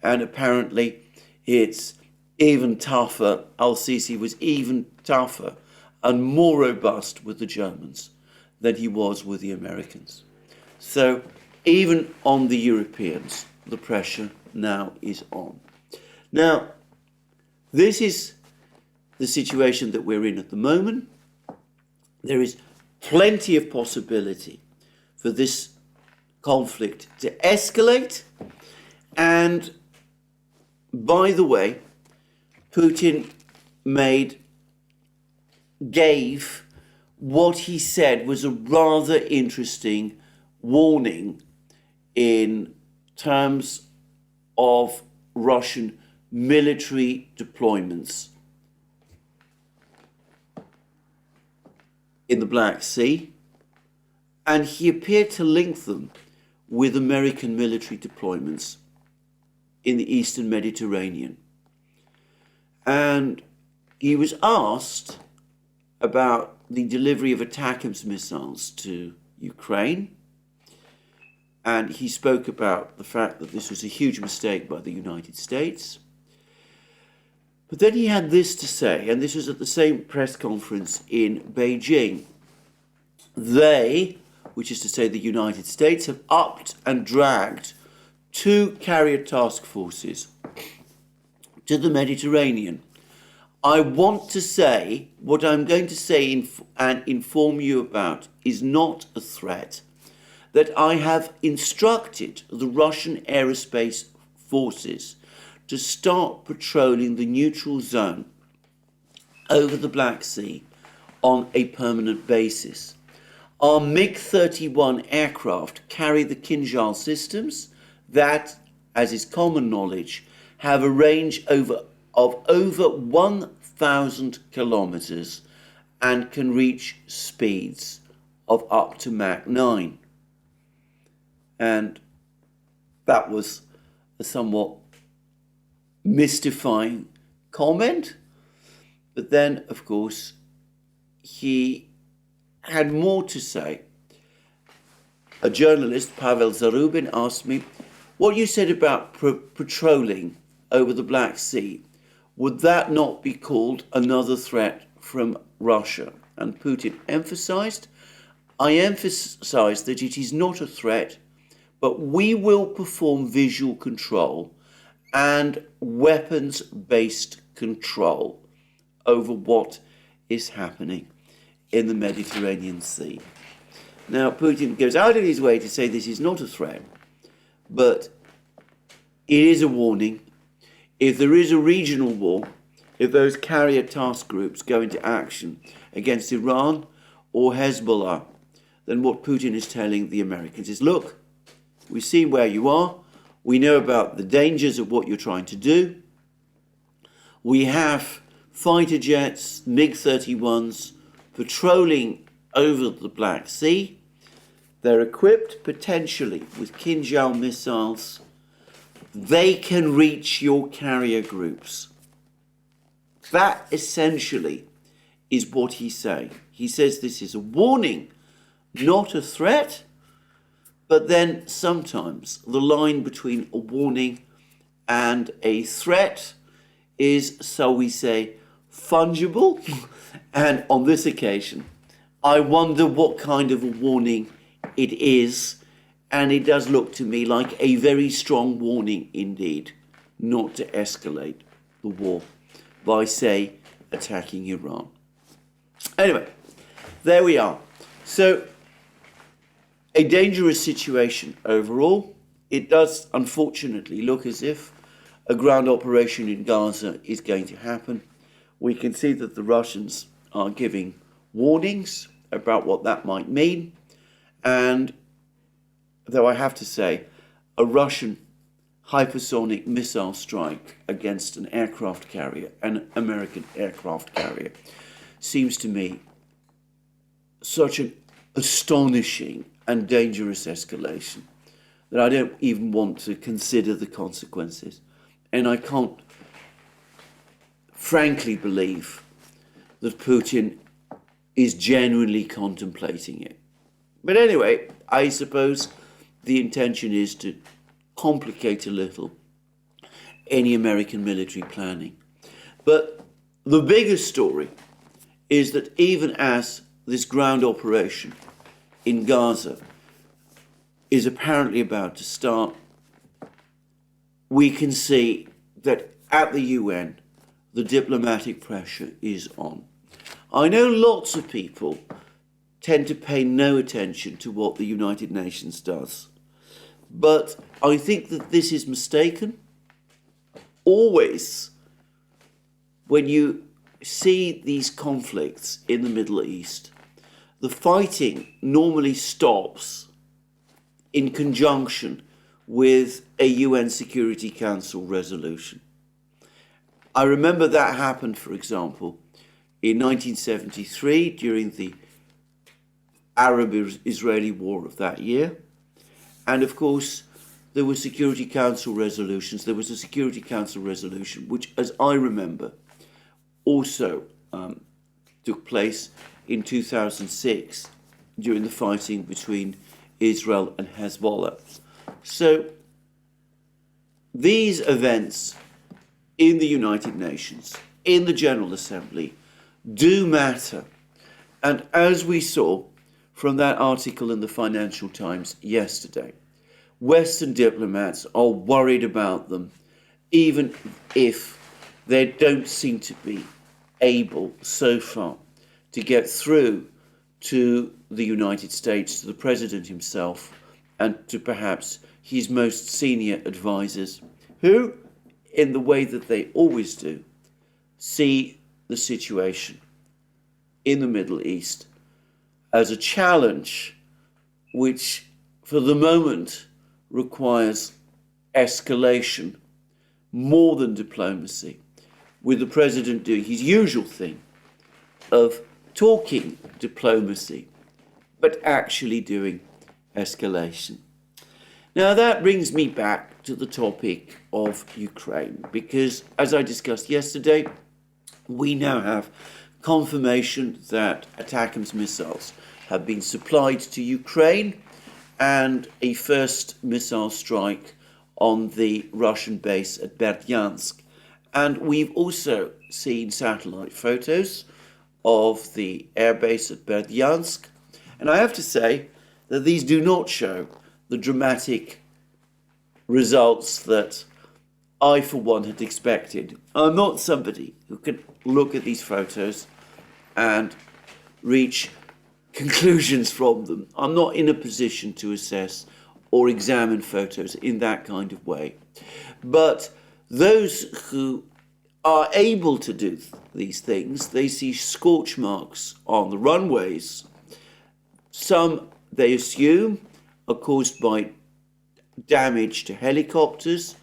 And apparently it's even tougher. Al-Sisi was even tougher and more robust with the Germans than he was with the Americans. So even on the Europeans, the pressure now is on. Now, this is the situation that we're in at the moment. There is plenty of possibility for this conflict to escalate. And by the way, Putin gave what he said was a rather interesting warning in terms of Russian military deployments in the Black Sea, and he appeared to link them with American military deployments in the Eastern Mediterranean. And he was asked about the delivery of ATACMS missiles to Ukraine, and he spoke about the fact that this was a huge mistake by the United States. But then he had this to say, and this was at the same press conference in Beijing. They, which is to say the United States, have upped and dragged 2 carrier task forces to the Mediterranean. I want to say, what I'm going to say and inform you about is not a threat, that I have instructed the Russian aerospace forces to start patrolling the neutral zone over the Black Sea on a permanent basis. Our MiG-31 aircraft carry the Kinzhals systems that, as is common knowledge, have a range of over 1,000 kilometers and can reach speeds of up to Mach 9. And that was a somewhat mystifying comment. But then, of course, he had more to say. A journalist, Pavel Zarubin, asked me, what you said about patrolling over the Black Sea, would that not be called another threat from Russia? And Putin emphasized, I emphasize that it is not a threat, but we will perform visual control and weapons-based control over what is happening in the Mediterranean Sea. Now, Putin goes out of his way to say this is not a threat, but it is a warning. If there is a regional war, if those carrier task groups go into action against Iran or Hezbollah, then what Putin is telling the Americans is, look, we see where you are. We know about the dangers of what you're trying to do. We have fighter jets, MiG-31s, patrolling over the Black Sea. They're equipped potentially with Kinzhal missiles. They can reach your carrier groups. That essentially is what he's saying. He says this is a warning, not a threat. But then sometimes the line between a warning and a threat is, so we say, fungible. And on this occasion, I wonder what kind of a warning it is. And it does look to me like a very strong warning indeed, not to escalate the war by, say, attacking Iran. Anyway, there we are. So, a dangerous situation overall. It does, unfortunately, look as if a ground operation in Gaza is going to happen. We can see that the Russians are giving warnings about what that might mean. And though I have to say, a Russian hypersonic missile strike against an aircraft carrier, an American aircraft carrier, seems to me such an astonishing and dangerous escalation that I don't even want to consider the consequences. And I can't frankly believe that Putin is genuinely contemplating it. But anyway, I suppose the intention is to complicate a little any American military planning. But the biggest story is that even as this ground operation in Gaza is apparently about to start, we can see that at the UN, the diplomatic pressure is on. I know lots of people tend to pay no attention to what the United Nations does, but I think that this is mistaken. Always, when you see these conflicts in the Middle East, the fighting normally stops in conjunction with a UN Security Council resolution. I remember that happened, for example, in 1973 during the Arab-Israeli war of that year. And of course, there were Security Council resolutions. There was a Security Council resolution, which, as I remember, also took place in 2006 during the fighting between Israel and Hezbollah. So these events in the United Nations, in the General Assembly, do matter. And as we saw from that article in the Financial Times yesterday, Western diplomats are worried about them, even if they don't seem to be able so far to get through to the United States, to the President himself, and to perhaps his most senior advisors, who, in the way that they always do, see the situation in the Middle East as a challenge which, for the moment, requires escalation more than diplomacy, with the President doing his usual thing of talking diplomacy, but actually doing escalation. Now that brings me back to the topic of Ukraine, because as I discussed yesterday, we now have confirmation that ATACMS missiles have been supplied to Ukraine and a first missile strike on the Russian base at Berdyansk. And we've also seen satellite photos of the airbase at Berdyansk. And I have to say that these do not show the dramatic results that I, for one, had expected. I'm not somebody who can look at these photos and reach conclusions from them. I'm not in a position to assess or examine photos in that kind of way. But those who are able to do these things, they see scorch marks on the runways. Some, they assume, are caused by damage to helicopters,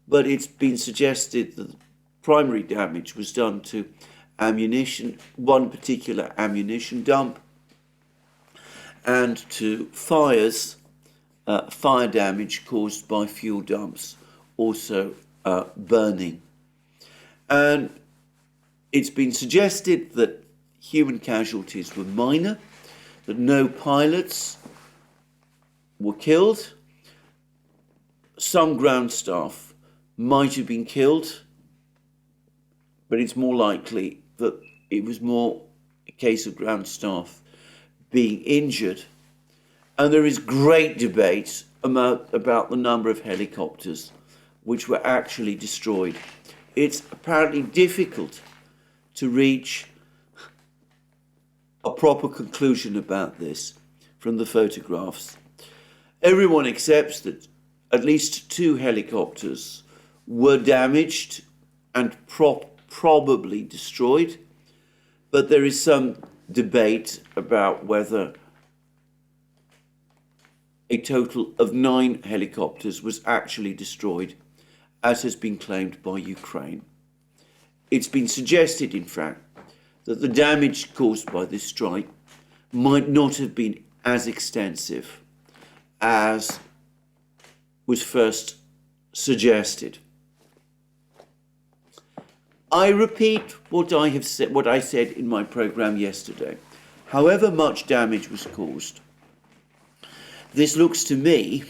but it's been suggested that the primary damage was done to ammunition, one particular ammunition dump, and to fires, fire damage caused by fuel dumps, also burning. And it's been suggested that human casualties were minor, that no pilots were killed. Some ground staff might have been killed, but it's more likely that it was more a case of ground staff being injured. And there is great debate about the number of helicopters which were actually destroyed. It's apparently difficult to reach a proper conclusion about this from the photographs. Everyone accepts that at least 2 helicopters were damaged and probably destroyed, but there is some debate about whether a total of 9 helicopters was actually destroyed, as has been claimed by Ukraine. It's been suggested, in fact, that the damage caused by this strike might not have been as extensive as was first suggested. I repeat what I said in my programme yesterday. However much damage was caused, this looks to me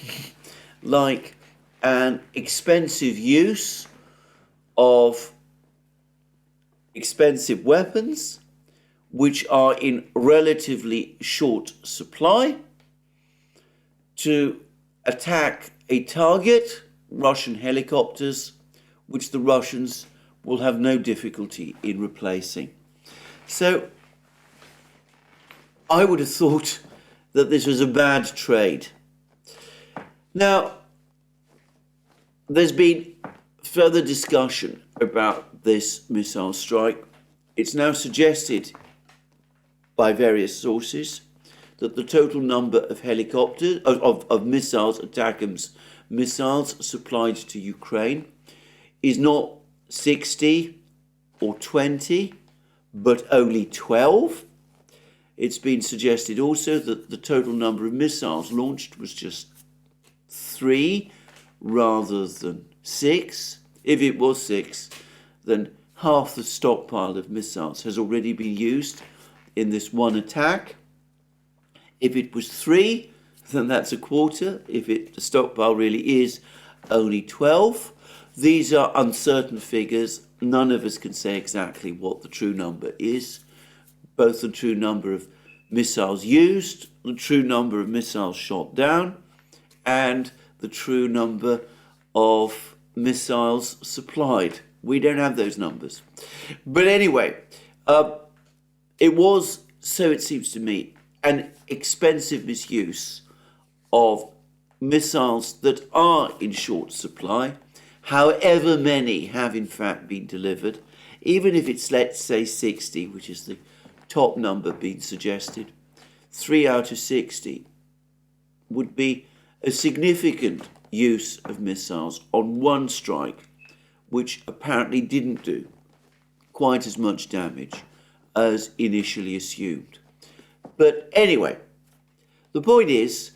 like an expensive use of expensive weapons which are in relatively short supply to attack a target, Russian helicopters, which the Russians will have no difficulty in replacing. So I would have thought that this was a bad trade. Now, there's been further discussion about this missile strike. It's now suggested by various sources that the total number of helicopters, of missiles, ATACMS missiles supplied to Ukraine is not 60 or 20, but only 12. It's been suggested also that the total number of missiles launched was just 3 rather than 6. If it was 6, then half the stockpile of missiles has already been used in this one attack. If it was 3, then that's a quarter. If the stockpile really is only 12. These are uncertain figures. None of us can say exactly what the true number is. Both the true number of missiles used, the true number of missiles shot down, and the true number of missiles supplied. We don't have those numbers. But anyway, it was, so it seems to me, an expensive misuse of missiles that are in short supply, however many have in fact been delivered, even if it's, let's say, 60, which is the top number being suggested, 3 out of 60 would be a significant use of missiles on one strike, which apparently didn't do quite as much damage as initially assumed. But anyway, the point is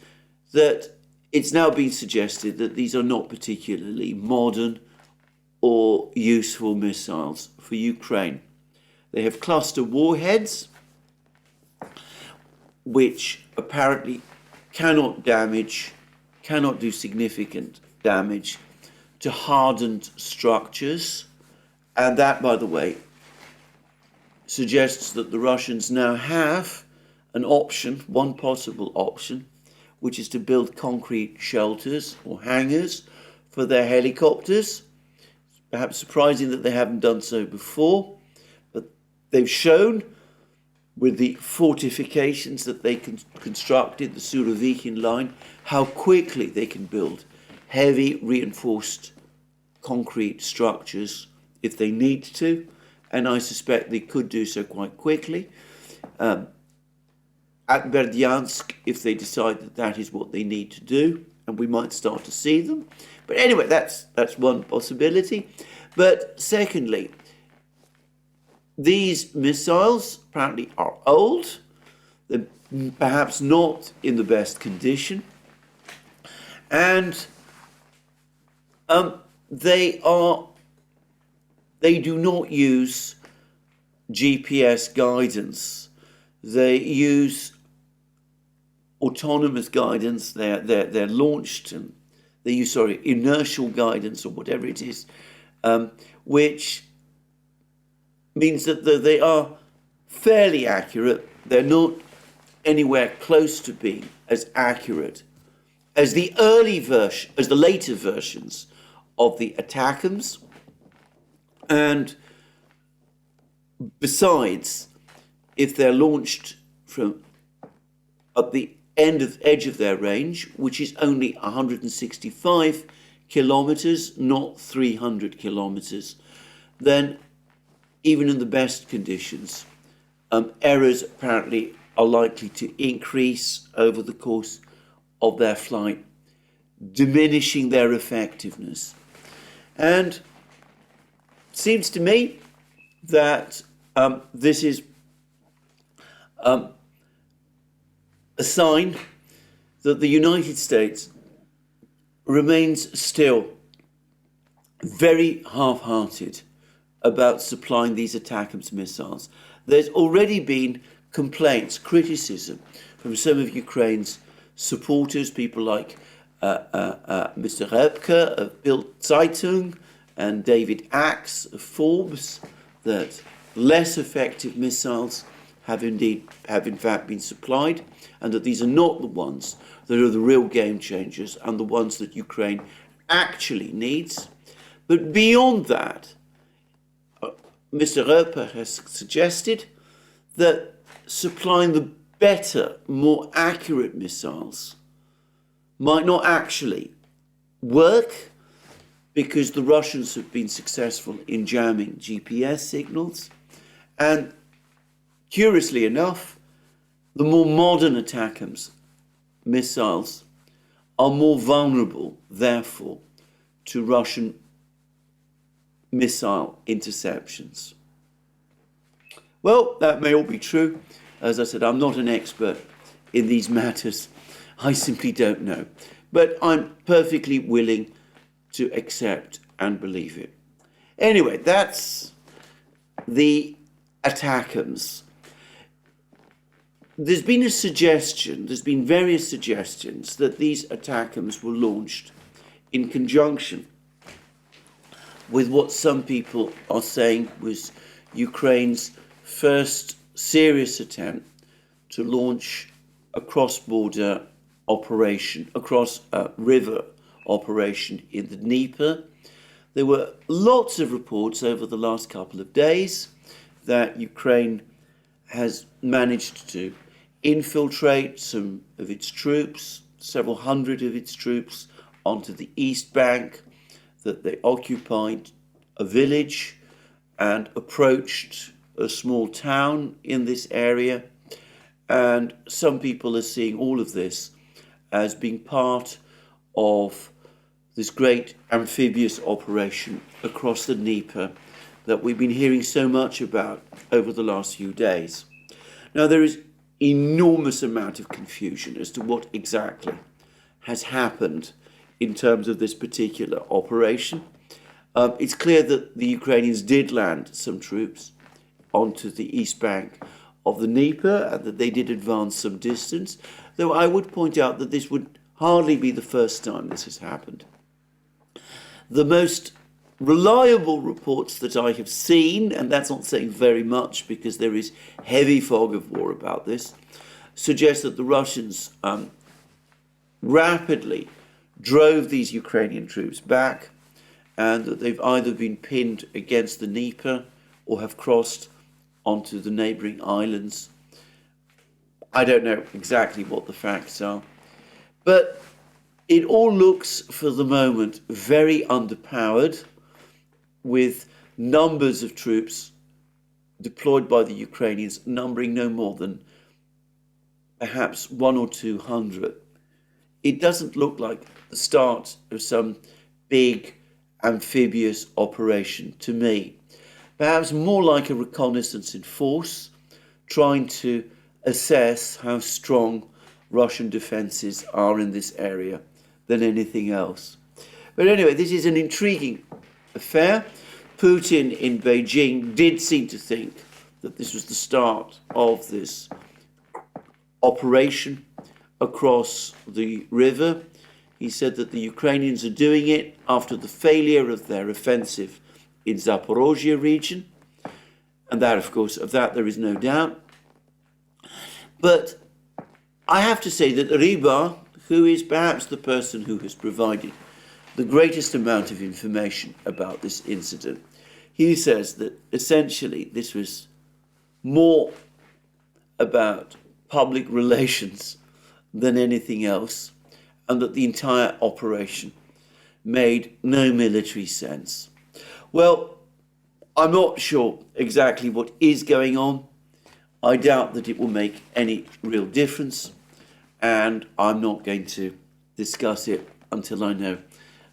that it's now been suggested that these are not particularly modern or useful missiles for Ukraine. They have cluster warheads, which apparently cannot do significant damage to hardened structures. And that, by the way, suggests that the Russians now have an option, one possible option, which is to build concrete shelters or hangars for their helicopters. It's perhaps surprising that they haven't done so before, but they've shown with the fortifications that they constructed, the Surovikin line, how quickly they can build heavy reinforced concrete structures if they need to, and I suspect they could do so quite quickly. At Berdyansk, if they decide that that is what they need to do, and we might start to see them. But anyway, that's one possibility. But secondly, these missiles apparently are old. They're perhaps not in the best condition. And they do not use GPS guidance. They use autonomous guidance. They're launched, and they use inertial guidance or whatever it is, which means that they are fairly accurate. They're not anywhere close to being as accurate as the later versions of the ATACMS. And besides, if they're launched from at the edge of their range, which is only 165 kilometers, not 300 kilometers, then even in the best conditions, errors apparently are likely to increase over the course of their flight, diminishing their effectiveness. And it seems to me that this is a sign that the United States remains still very half-hearted about supplying these ATACMS missiles. There's already been complaints, criticism from some of Ukraine's supporters, people like Mr. Repke of Bild Zeitung and David Axe of Forbes, that less effective missiles have in fact been supplied, and that these are not the ones that are the real game changers and the ones that Ukraine actually needs. But beyond that, Mr. Repke has suggested that supplying the better, more accurate missiles might not actually work, because the Russians have been successful in jamming GPS signals. And curiously enough, the more modern ATACMS missiles are more vulnerable, therefore, to Russian missile interceptions. Well, that may all be true. As I said, I'm not an expert in these matters. I simply don't know. But I'm perfectly willing to accept and believe it. Anyway, that's the ATACMS. There's been various suggestions that these ATACMS were launched in conjunction with what some people are saying was Ukraine's first serious attempt to launch a cross-border operation, river operation in the Dnieper. There were lots of reports over the last couple of days that Ukraine has managed to infiltrate some of its troops, several hundred of its troops, onto the East Bank, that they occupied a village and approached a small town in this area. And some people are seeing all of this as being part of this great amphibious operation across the Dnieper that we've been hearing so much about over the last few days. Now, there is enormous amount of confusion as to what exactly has happened in terms of this particular operation. It's clear that the Ukrainians did land some troops onto the east bank of the Dnieper and that they did advance some distance, though I would point out that this would hardly be the first time this has happened. The most reliable reports that I have seen, and that's not saying very much because there is heavy fog of war about this, suggest that the Russians rapidly drove these Ukrainian troops back, and that they've either been pinned against the Dnieper or have crossed onto the neighbouring islands. I don't know exactly what the facts are, but it all looks for the moment very underpowered, with numbers of troops deployed by the Ukrainians numbering no more than perhaps 100 or 200. It doesn't look like the start of some big amphibious operation to me. Perhaps more like a reconnaissance in force, trying to assess how strong Russian defences are in this area than anything else. But anyway, this is an intriguing affair. Putin in Beijing did seem to think that this was the start of this operation across the river. He said that the Ukrainians are doing it after the failure of their offensive in Zaporozhye region. And that, of course, of that there is no doubt. But I have to say that Ryba, who is perhaps the person who has provided the greatest amount of information about this incident, he says that essentially this was more about public relations than anything else, and that the entire operation made no military sense. Well, I'm not sure exactly what is going on. I doubt that it will make any real difference, and I'm not going to discuss it until I know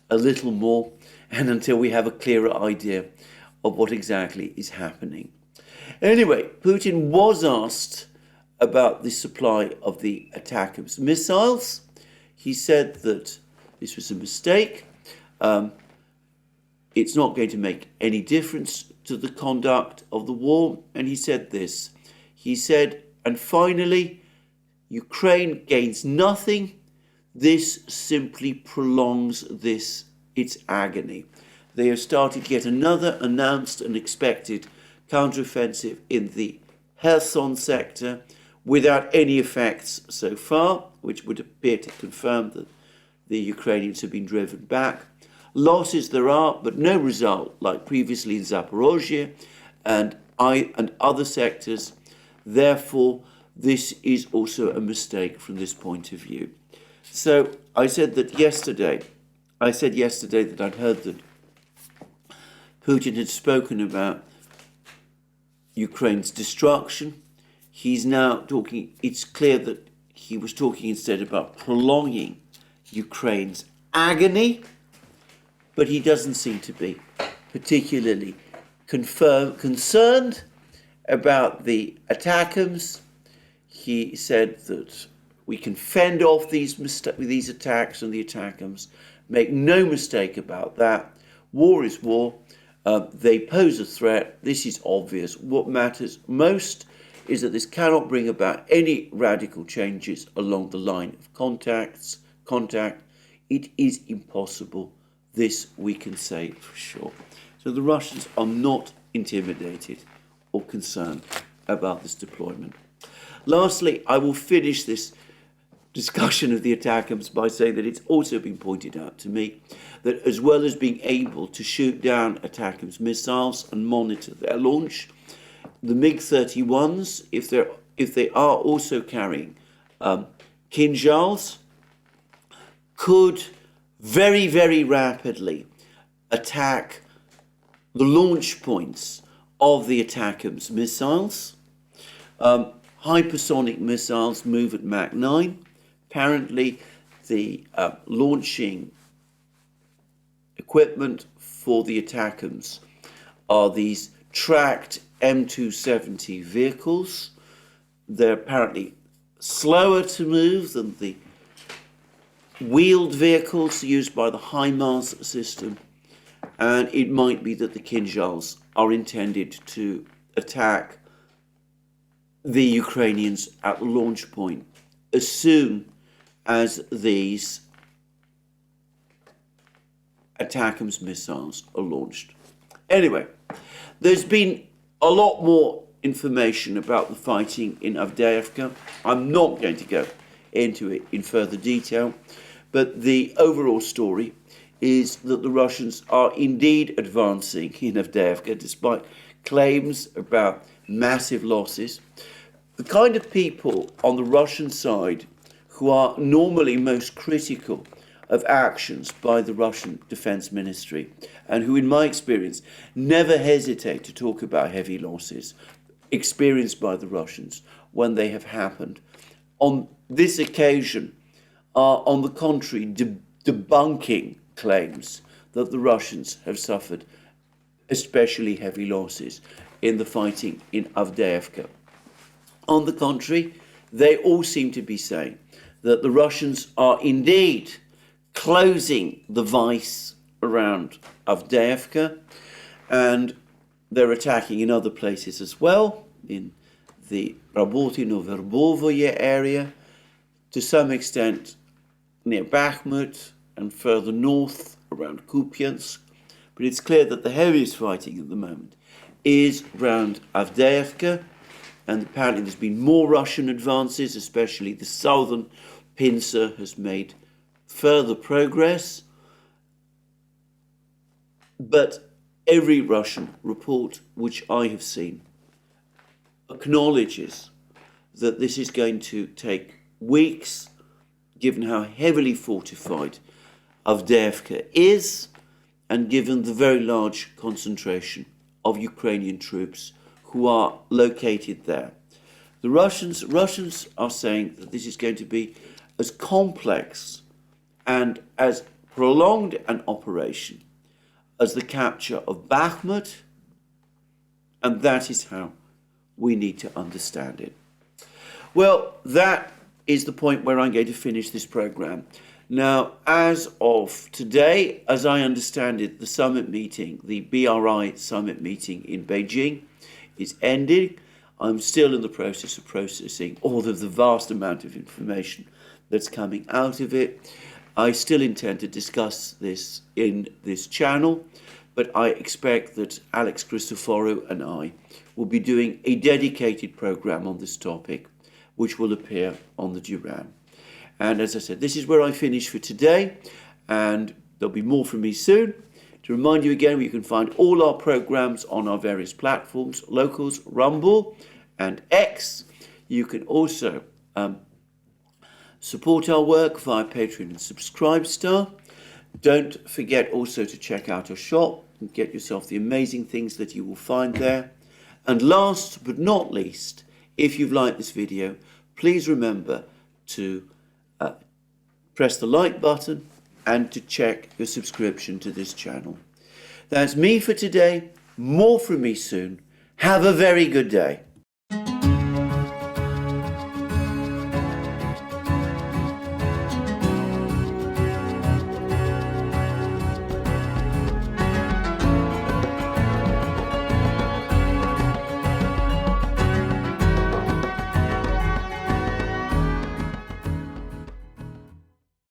a little more and until we have a clearer idea of what exactly is happening. Anyway, Putin was asked about the supply of the ATACMS missiles. He said that this was a mistake. It's not going to make any difference to the conduct of the war. And he said this. He said, and finally, Ukraine gains nothing. This simply prolongs its agony. They have started yet another announced and expected counteroffensive in the Kherson sector without any effects so far, which would appear to confirm that the Ukrainians have been driven back. Losses there are, but no result like previously in Zaporozhye and other sectors. Therefore, this is also a mistake from this point of view. So I said yesterday that I'd heard that Putin had spoken about Ukraine's destruction. He's now talking, it's clear that he was talking instead about prolonging Ukraine's agony, but he doesn't seem to be particularly concerned about the ATACMS. He said that we can fend off these attacks and the ATACMS. Make no mistake about that. War is war. They pose a threat. This is obvious. What matters most is that this cannot bring about any radical changes along the line of contact. It is impossible. This we can say for sure. So the Russians are not intimidated or concerned about this deployment. Lastly, I will finish this discussion of the ATACMS by saying that it's also been pointed out to me that as well as being able to shoot down ATACMS missiles and monitor their launch, the MiG-31s, if they are also carrying Kinzhals, could very, very rapidly attack the launch points of the ATACMS missiles. Hypersonic missiles move at Mach 9. Apparently, the launching equipment for the ATACMS are these tracked M270 vehicles. They're apparently slower to move than the wheeled vehicles used by the HIMARS system, and it might be that the Kinzhals are intended to attack the Ukrainians at the launch point as soon as these ATACMS missiles are launched. Anyway, there's been a lot more information about the fighting in Avdiivka. I'm not going to go into it in further detail, but the overall story is that the Russians are indeed advancing in Avdiivka despite claims about massive losses. The kind of people on the Russian side who are normally most critical of actions by the Russian Defense Ministry, and who, in my experience, never hesitate to talk about heavy losses experienced by the Russians when they have happened, on this occasion are, on the contrary, debunking claims that the Russians have suffered especially heavy losses in the fighting in Avdiivka. On the contrary, they all seem to be saying that the Russians are indeed closing the vice around Avdiivka, and they're attacking in other places as well. in the Rabotino-Verbovoye area, to some extent near Bakhmut and further north around Kupiansk. But it's clear that the heaviest fighting at the moment is around Avdiivka, and apparently there's been more Russian advances, especially the southern pincer has made further progress. But every Russian report which I have seen acknowledges that this is going to take weeks, given how heavily fortified Avdiivka is, and given the very large concentration of Ukrainian troops who are located there. The Russians are saying that this is going to be as complex and as prolonged an operation as the capture of Bakhmut, and that is how we need to understand it. Well, that is the point where I'm going to finish this program. Now, as of today, as I understand it, the summit meeting, the BRI summit meeting in Beijing, is ending. I'm still in the process of processing all of the vast amount of information that's coming out of it. I still intend to discuss this in this channel, but I expect that Alex Christoforou and I will be doing a dedicated program on this topic, which will appear on the Duran. And as I said, this is where I finish for today, and there'll be more from me soon. To remind you again, you can find all our programs on our various platforms, Locals, Rumble, and X. You can also support our work via Patreon and Subscribestar. Don't forget also to check out our shop and get yourself the amazing things that you will find there. And last but not least, if you've liked this video, please remember to press the like button and to check your subscription to this channel. That's me for today. More from me soon. Have a very good day.